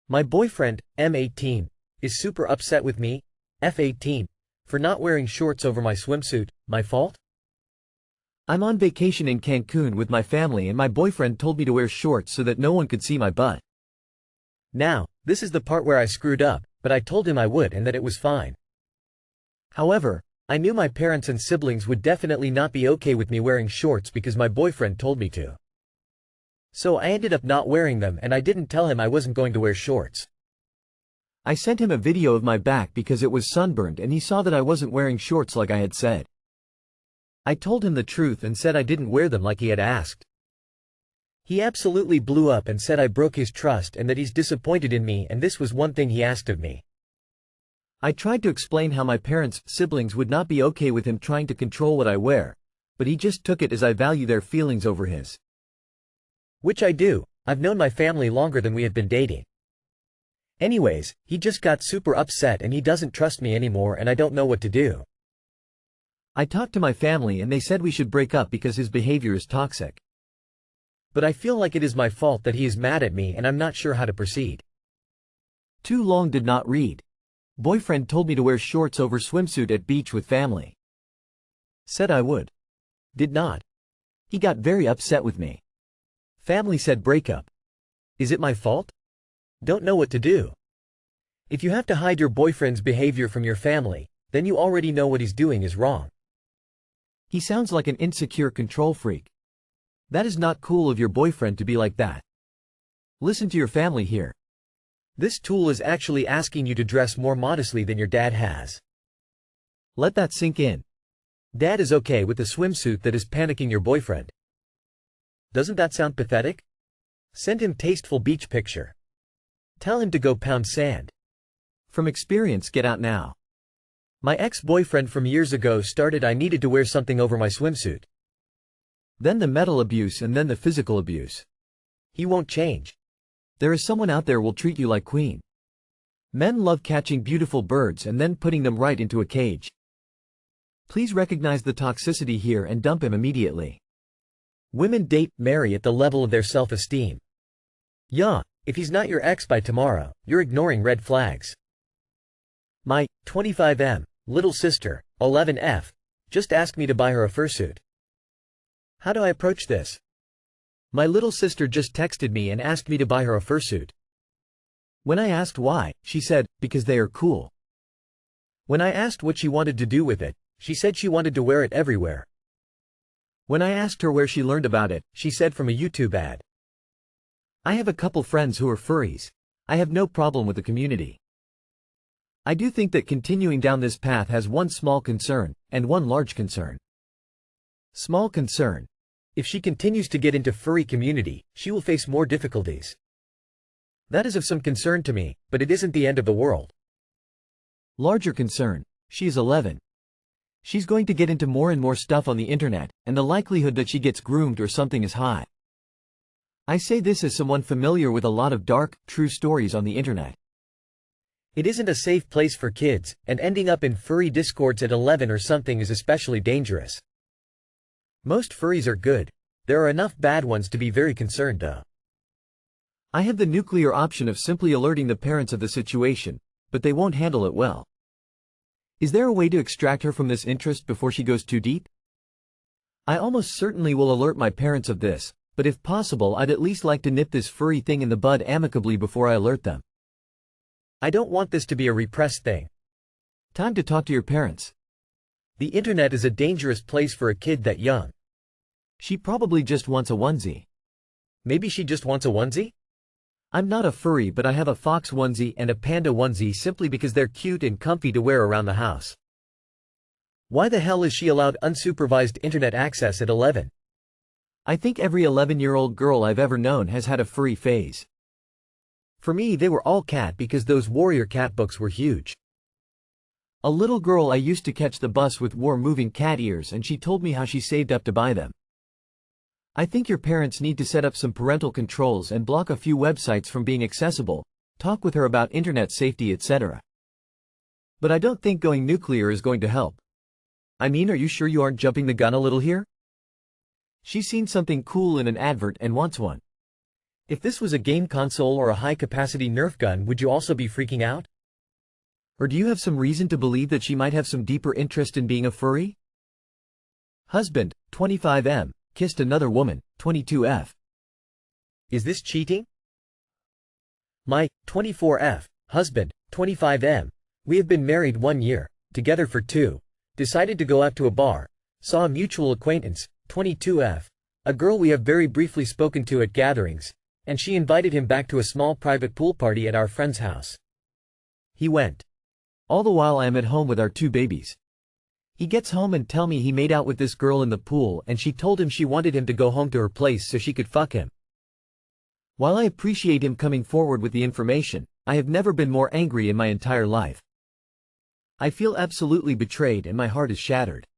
My boyfriend, M18, is super upset with me, F18, for not wearing shorts over my swimsuit. My fault? I'm on vacation in Cancun with my family and my boyfriend told me to wear shorts so that no one could see my butt. Now, this is the part where I screwed up, but I told him I would and that it was fine. However, I knew my parents and siblings would definitely not be okay with me wearing shorts because my boyfriend told me to. So I ended up not wearing them and I didn't tell him I wasn't going to wear shorts. I sent him a video of my back because it was sunburned and he saw that I wasn't wearing shorts like I had said. I told him the truth and said I didn't wear them like he had asked. He absolutely blew up and said I broke his trust and that he's disappointed in me and this was one thing he asked of me. I tried to explain how my parents, siblings would not be okay with him trying to control what I wear, but he just took it as I value their feelings over his. Which I do. I've known my family longer than we have been dating. Anyways, he just got super upset and he doesn't trust me anymore and I don't know what to do. I talked to my family and they said we should break up because his behavior is toxic. But I feel like it is my fault that he is mad at me and I'm not sure how to proceed. Too long did not read. Boyfriend told me to wear shorts over swimsuit at beach with family. Said I would. Did not. He got very upset with me. Family said breakup. Is it my fault? Don't know what to do. If you have to hide your boyfriend's behavior from your family, then you already know what he's doing is wrong. He sounds like an insecure control freak. That is not cool of your boyfriend to be like that. Listen to your family here. This tool is actually asking you to dress more modestly than your dad has. Let that sink in. Dad is okay with the swimsuit that is panicking your boyfriend. Doesn't that sound pathetic? Send him tasteful beach picture. Tell him to go pound sand. From experience, get out now. My ex-boyfriend from years ago started I needed to wear something over my swimsuit. Then the mental abuse and then the physical abuse. He won't change. There is someone out there will treat you like queen. Men love catching beautiful birds and then putting them right into a cage. Please recognize the toxicity here and dump him immediately. Women date, marry at the level of their self-esteem. Yeah, if he's not your ex by tomorrow, you're ignoring red flags. My 25M little sister, 11F, just asked me to buy her a fursuit. How do I approach this? My little sister just texted me and asked me to buy her a fursuit. When I asked why, she said, because they are cool. When I asked what she wanted to do with it, she said she wanted to wear it everywhere. When I asked her where she learned about it, she said from a YouTube ad. I have a couple friends who are furries. I have no problem with the community. I do think that continuing down this path has one small concern, and one large concern. Small concern. If she continues to get into furry community, she will face more difficulties. That is of some concern to me, but it isn't the end of the world. Larger concern. She is 11. She's going to get into more and more stuff on the internet, and the likelihood that she gets groomed or something is high. I say this as someone familiar with a lot of dark, true stories on the internet. It isn't a safe place for kids, and ending up in furry discords at 11 or something is especially dangerous. Most furries are good. There are enough bad ones to be very concerned though. I have the nuclear option of simply alerting the parents of the situation, but they won't handle it well. Is there a way to extract her from this interest before she goes too deep? I almost certainly will alert my parents of this, but if possible I'd at least like to nip this furry thing in the bud amicably before I alert them. I don't want this to be a repressed thing. Time to talk to your parents. The internet is a dangerous place for a kid that young. She probably just wants a onesie. Maybe she just wants a onesie? I'm not a furry but I have a fox onesie and a panda onesie simply because they're cute and comfy to wear around the house. Why the hell is she allowed unsupervised internet access at 11? I think every 11-year-old girl I've ever known has had a furry phase. For me they were all cat because those warrior cat books were huge. A little girl I used to catch the bus with wore moving cat ears and she told me how she saved up to buy them. I think your parents need to set up some parental controls and block a few websites from being accessible, talk with her about internet safety etc. But I don't think going nuclear is going to help. I mean, are you sure you aren't jumping the gun a little here? She's seen something cool in an advert and wants one. If this was a game console or a high-capacity Nerf gun, would you also be freaking out? Or do you have some reason to believe that she might have some deeper interest in being a furry? Husband, 25M, kissed another woman, 22F. Is this cheating? My 24F husband, 25M. We have been married 1 year, together for 2. Decided to go out to a bar. Saw a mutual acquaintance, 22F. A girl we have very briefly spoken to at gatherings, and she invited him back to a small private pool party at our friend's house. He went. All the while I am at home with our 2 babies. He gets home and tell me he made out with this girl in the pool and she told him she wanted him to go home to her place so she could fuck him. While I appreciate him coming forward with the information, I have never been more angry in my entire life. I feel absolutely betrayed and my heart is shattered.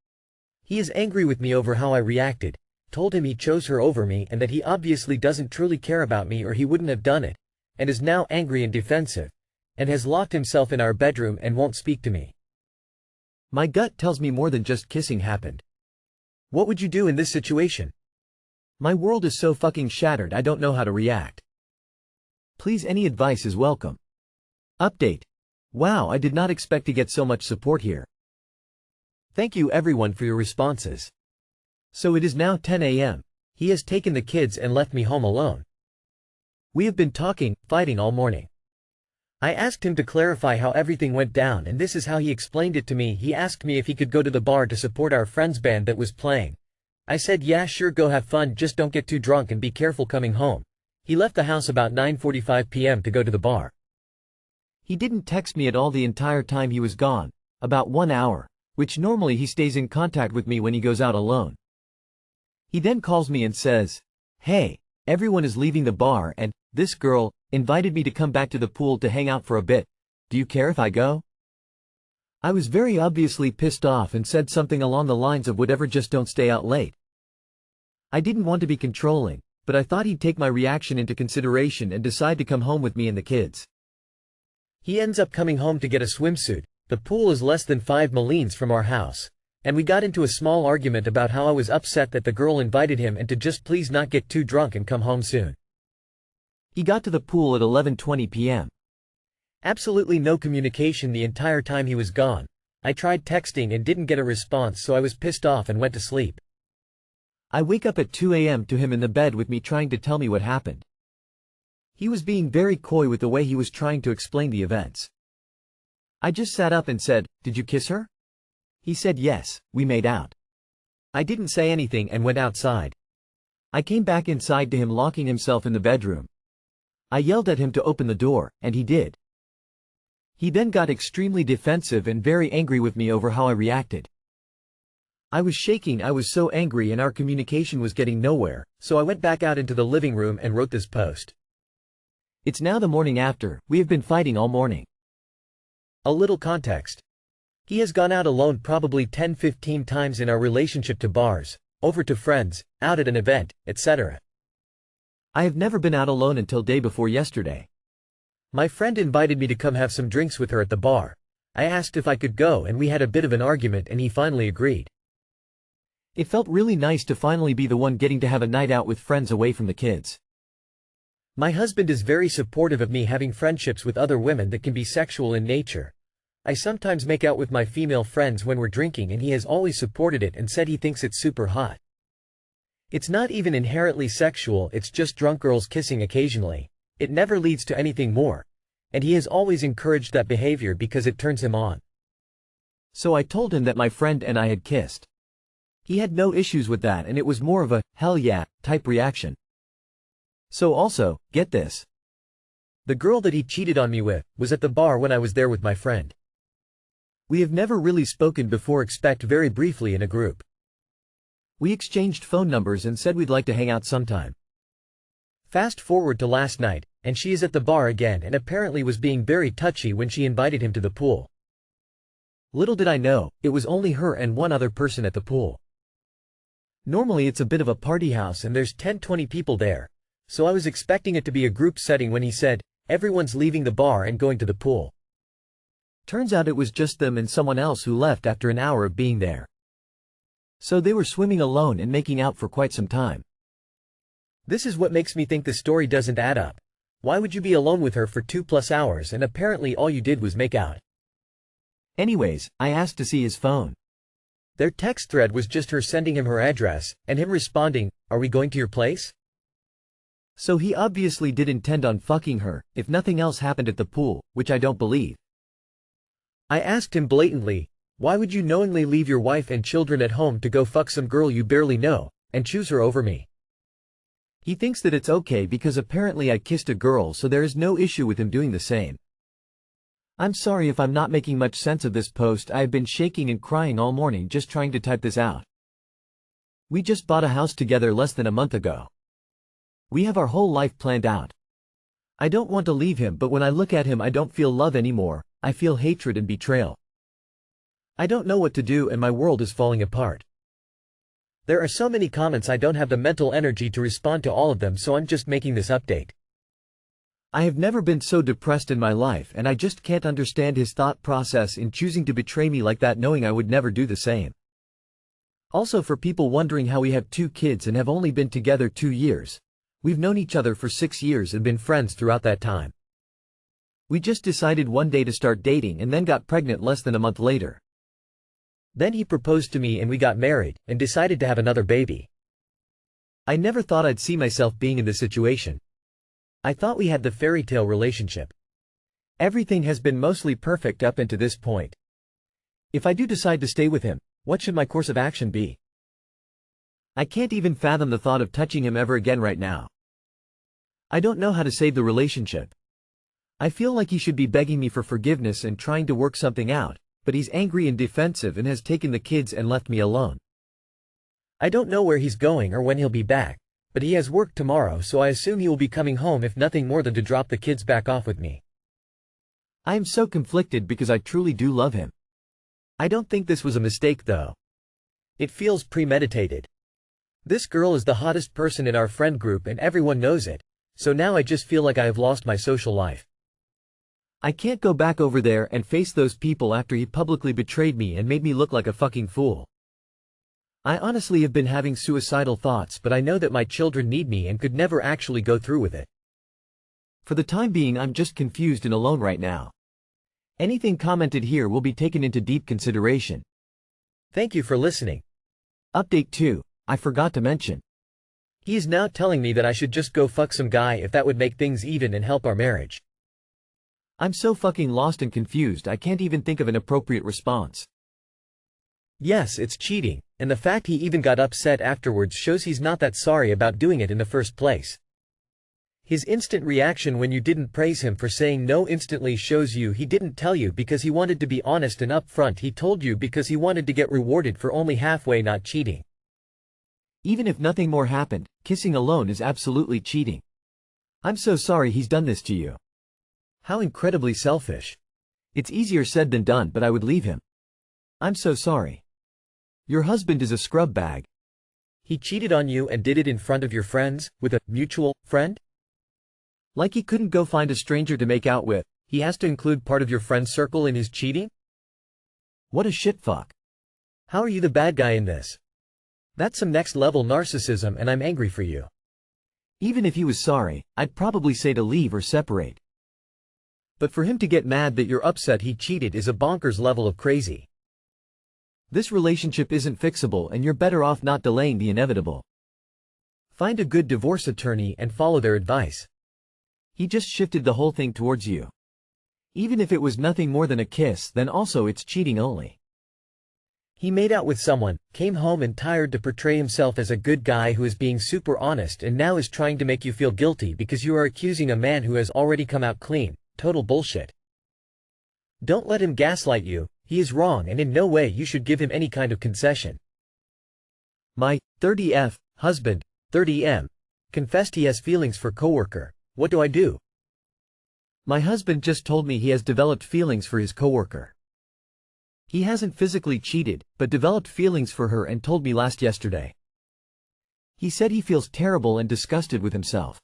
He is angry with me over how I reacted, told him he chose her over me and that he obviously doesn't truly care about me or he wouldn't have done it, and is now angry and defensive, and has locked himself in our bedroom and won't speak to me. My gut tells me more than just kissing happened. What would you do in this situation? My world is so fucking shattered I don't know how to react. Please, any advice is welcome. Update. Wow, I did not expect to get so much support here. Thank you everyone for your responses. So it is now 10 a.m. He has taken the kids and left me home alone. We have been talking, fighting all morning. I asked him to clarify how everything went down and this is how he explained it to me. He asked me if he could go to the bar to support our friend's band that was playing. I said yeah sure, go have fun, just don't get too drunk and be careful coming home. He left the house about 9:45 p.m. to go to the bar. He didn't text me at all the entire time he was gone, about 1 hour, which normally he stays in contact with me when he goes out alone. He then calls me and says, "Hey, everyone is leaving the bar and this girl invited me to come back to the pool to hang out for a bit. Do you care if I go?" I was very obviously pissed off and said something along the lines of whatever, just don't stay out late. I didn't want to be controlling, but I thought he'd take my reaction into consideration and decide to come home with me and the kids. He ends up coming home to get a swimsuit. The pool is less than 5 miles from our house, and we got into a small argument about how I was upset that the girl invited him and to just please not get too drunk and come home soon. He got to the pool at 11:20 p.m. Absolutely no communication the entire time he was gone. I tried texting and didn't get a response, so I was pissed off and went to sleep. I wake up at 2 a.m. to him in the bed with me trying to tell me what happened. He was being very coy with the way he was trying to explain the events. I just sat up and said, "Did you kiss her?" He said yes, we made out. I didn't say anything and went outside. I came back inside to him locking himself in the bedroom. I yelled at him to open the door, and he did. He then got extremely defensive and very angry with me over how I reacted. I was shaking, I was so angry and our communication was getting nowhere, so I went back out into the living room and wrote this post. It's now the morning after, we have been fighting all morning. A little context. He has gone out alone probably 10-15 times in our relationship, to bars, over to friends, out at an event, etc. I have never been out alone until day before yesterday. My friend invited me to come have some drinks with her at the bar. I asked if I could go and we had a bit of an argument and he finally agreed. It felt really nice to finally be the one getting to have a night out with friends away from the kids. My husband is very supportive of me having friendships with other women that can be sexual in nature. I sometimes make out with my female friends when we're drinking and he has always supported it and said he thinks it's super hot. It's not even inherently sexual, it's just drunk girls kissing occasionally. It never leads to anything more. And he has always encouraged that behavior because it turns him on. So I told him that my friend and I had kissed. He had no issues with that and it was more of a, hell yeah, type reaction. So also, get this. The girl that he cheated on me with was at the bar when I was there with my friend. We have never really spoken before except very briefly in a group. We exchanged phone numbers and said we'd like to hang out sometime. Fast forward to last night, and she is at the bar again and apparently was being very touchy when she invited him to the pool. Little did I know, it was only her and one other person at the pool. Normally it's a bit of a party house and there's 10-20 people there, so I was expecting it to be a group setting when he said, everyone's leaving the bar and going to the pool. Turns out it was just them and someone else who left after an hour of being there. So they were swimming alone and making out for quite some time. This is what makes me think the story doesn't add up. Why would you be alone with her for 2+ hours and apparently all you did was make out? Anyways, I asked to see his phone. Their text thread was just her sending him her address, and him responding, "Are we going to your place?" So he obviously did intend on fucking her, if nothing else happened at the pool, which I don't believe. I asked him blatantly, "Why would you knowingly leave your wife and children at home to go fuck some girl you barely know, and choose her over me?" He thinks that it's okay because apparently I kissed a girl, so there is no issue with him doing the same. I'm sorry if I'm not making much sense of this post. I have been shaking and crying all morning just trying to type this out. We just bought a house together less than a month ago. We have our whole life planned out. I don't want to leave him, but when I look at him I don't feel love anymore, I feel hatred and betrayal. I don't know what to do and my world is falling apart. There are so many comments I don't have the mental energy to respond to all of them, so I'm just making this update. I have never been so depressed in my life and I just can't understand his thought process in choosing to betray me like that, knowing I would never do the same. Also, for people wondering how we have 2 kids and have only been together 2 years. We've known each other for 6 years and been friends throughout that time. We just decided one day to start dating and then got pregnant less than a month later. Then he proposed to me and we got married, and decided to have another baby. I never thought I'd see myself being in this situation. I thought we had the fairy tale relationship. Everything has been mostly perfect up until this point. If I do decide to stay with him, what should my course of action be? I can't even fathom the thought of touching him ever again right now. I don't know how to save the relationship. I feel like he should be begging me for forgiveness and trying to work something out, but he's angry and defensive and has taken the kids and left me alone. I don't know where he's going or when he'll be back, but he has work tomorrow, so I assume he will be coming home if nothing more than to drop the kids back off with me. I am so conflicted because I truly do love him. I don't think this was a mistake though. It feels premeditated. This girl is the hottest person in our friend group and everyone knows it, so now I just feel like I have lost my social life. I can't go back over there and face those people after he publicly betrayed me and made me look like a fucking fool. I honestly have been having suicidal thoughts, but I know that my children need me and could never actually go through with it. For the time being, I'm just confused and alone right now. Anything commented here will be taken into deep consideration. Thank you for listening. Update 2. I forgot to mention. He is now telling me that I should just go fuck some guy if that would make things even and help our marriage. I'm so fucking lost and confused I can't even think of an appropriate response. Yes, it's cheating, and the fact he even got upset afterwards shows he's not that sorry about doing it in the first place. His instant reaction when you didn't praise him for saying no instantly shows you he didn't tell you because he wanted to be honest and upfront. He told you because he wanted to get rewarded for only halfway not cheating. Even if nothing more happened, kissing alone is absolutely cheating. I'm so sorry he's done this to you. How incredibly selfish. It's easier said than done, but I would leave him. I'm so sorry. Your husband is a scrub bag. He cheated on you and did it in front of your friends, with a mutual friend? Like he couldn't go find a stranger to make out with, he has to include part of your friend circle in his cheating? What a shitfuck. How are you the bad guy in this? That's some next level narcissism and I'm angry for you. Even if he was sorry, I'd probably say to leave or separate. But for him to get mad that you're upset he cheated is a bonkers level of crazy. This relationship isn't fixable and you're better off not delaying the inevitable. Find a good divorce attorney and follow their advice. He just shifted the whole thing towards you. Even if it was nothing more than a kiss, then also it's cheating only. He made out with someone, came home and tired to portray himself as a good guy who is being super honest and now is trying to make you feel guilty because you are accusing a man who has already come out clean. Total bullshit. Don't let him gaslight you, he is wrong and in no way you should give him any kind of concession. My 30F husband, 30M, confessed he has feelings for coworker. What do I do? My husband just told me he has developed feelings for his coworker. He hasn't physically cheated, but developed feelings for her and told me last yesterday. He said he feels terrible and disgusted with himself.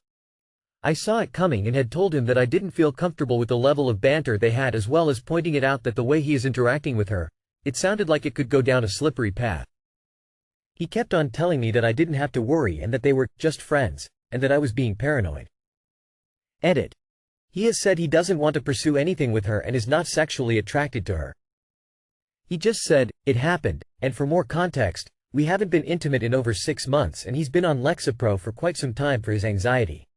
I saw it coming and had told him that I didn't feel comfortable with the level of banter they had, as well as pointing it out that the way he is interacting with her, it sounded like it could go down a slippery path. He kept on telling me that I didn't have to worry and that they were just friends, and that I was being paranoid. Edit. He has said he doesn't want to pursue anything with her and is not sexually attracted to her. He just said, it happened, and for more context, we haven't been intimate in over 6 months and he's been on Lexapro for quite some time for his anxiety.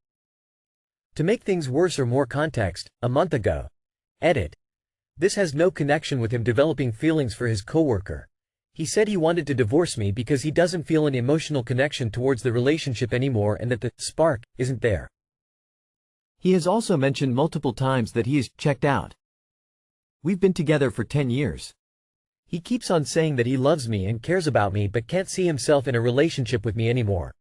To make things worse or more context, a month ago. Edit. This has no connection with him developing feelings for his coworker. He said he wanted to divorce me because he doesn't feel an emotional connection towards the relationship anymore and that the spark isn't there. He has also mentioned multiple times that he is checked out. We've been together for 10 years. He keeps on saying that he loves me and cares about me but can't see himself in a relationship with me anymore.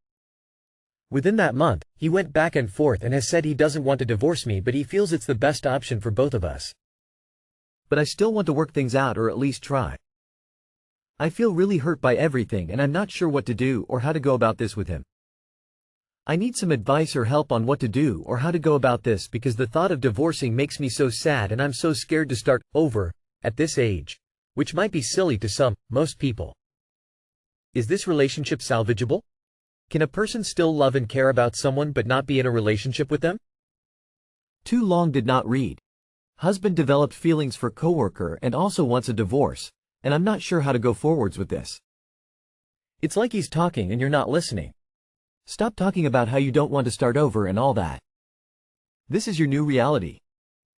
Within that month, he went back and forth and has said he doesn't want to divorce me but he feels it's the best option for both of us. But I still want to work things out or at least try. I feel really hurt by everything and I'm not sure what to do or how to go about this with him. I need some advice or help on what to do or how to go about this because the thought of divorcing makes me so sad and I'm so scared to start over at this age, which might be silly to most people. Is this relationship salvageable? Can a person still love and care about someone but not be in a relationship with them? Too long did not read. Husband developed feelings for coworker and also wants a divorce, and I'm not sure how to go forwards with this. It's like he's talking and you're not listening. Stop talking about how you don't want to start over and all that. This is your new reality.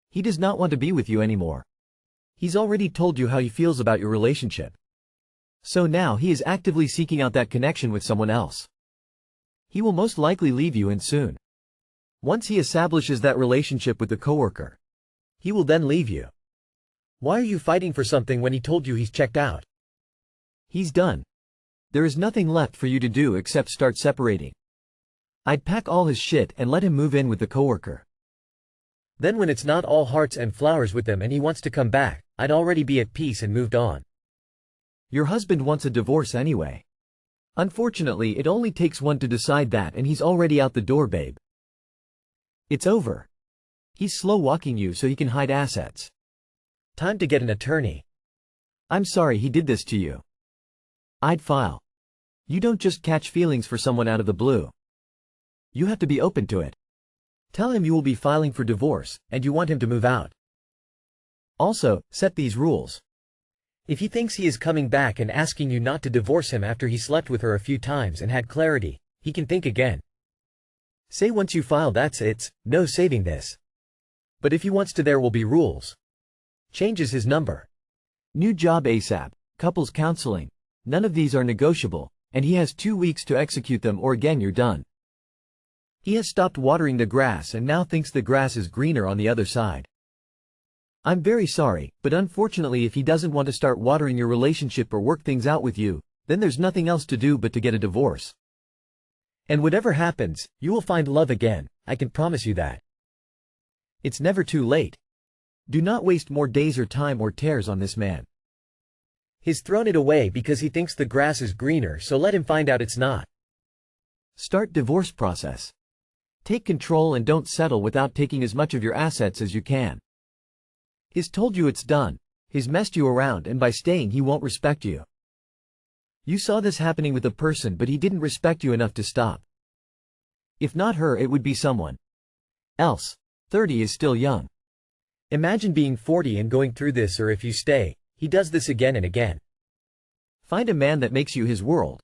He does not want to be with you anymore. He's already told you how he feels about your relationship. So now he is actively seeking out that connection with someone else. He will most likely leave you and soon. Once he establishes that relationship with the coworker, he will then leave you. Why are you fighting for something when he told you he's checked out? He's done. There is nothing left for you to do except start separating. I'd pack all his shit and let him move in with the coworker. Then when it's not all hearts and flowers with them and he wants to come back, I'd already be at peace and moved on. Your husband wants a divorce anyway. Unfortunately, it only takes one to decide that and he's already out the door, babe. It's over. He's slow-walking you so he can hide assets. Time to get an attorney. I'm sorry he did this to you. I'd file. You don't just catch feelings for someone out of the blue. You have to be open to it. Tell him you will be filing for divorce, and you want him to move out. Also, set these rules. If he thinks he is coming back and asking you not to divorce him after he slept with her a few times and had clarity, he can think again. Say once you file that's it, no saving this. But if he wants to there will be rules. Changes his number. New job ASAP, couples counseling. None of these are negotiable, and he has 2 weeks to execute them or again you're done. He has stopped watering the grass and now thinks the grass is greener on the other side. I'm very sorry, but unfortunately if he doesn't want to start watering your relationship or work things out with you, then there's nothing else to do but to get a divorce. And whatever happens, you will find love again, I can promise you that. It's never too late. Do not waste more days or time or tears on this man. He's thrown it away because he thinks the grass is greener, so let him find out it's not. Start divorce process. Take control and don't settle without taking as much of your assets as you can. He's told you it's done. He's messed you around and by staying he won't respect you. You saw this happening with a person but he didn't respect you enough to stop. If not her it would be someone else. 30 is still young. Imagine being 40 and going through this, or if you stay, he does this again and again. Find a man that makes you his world,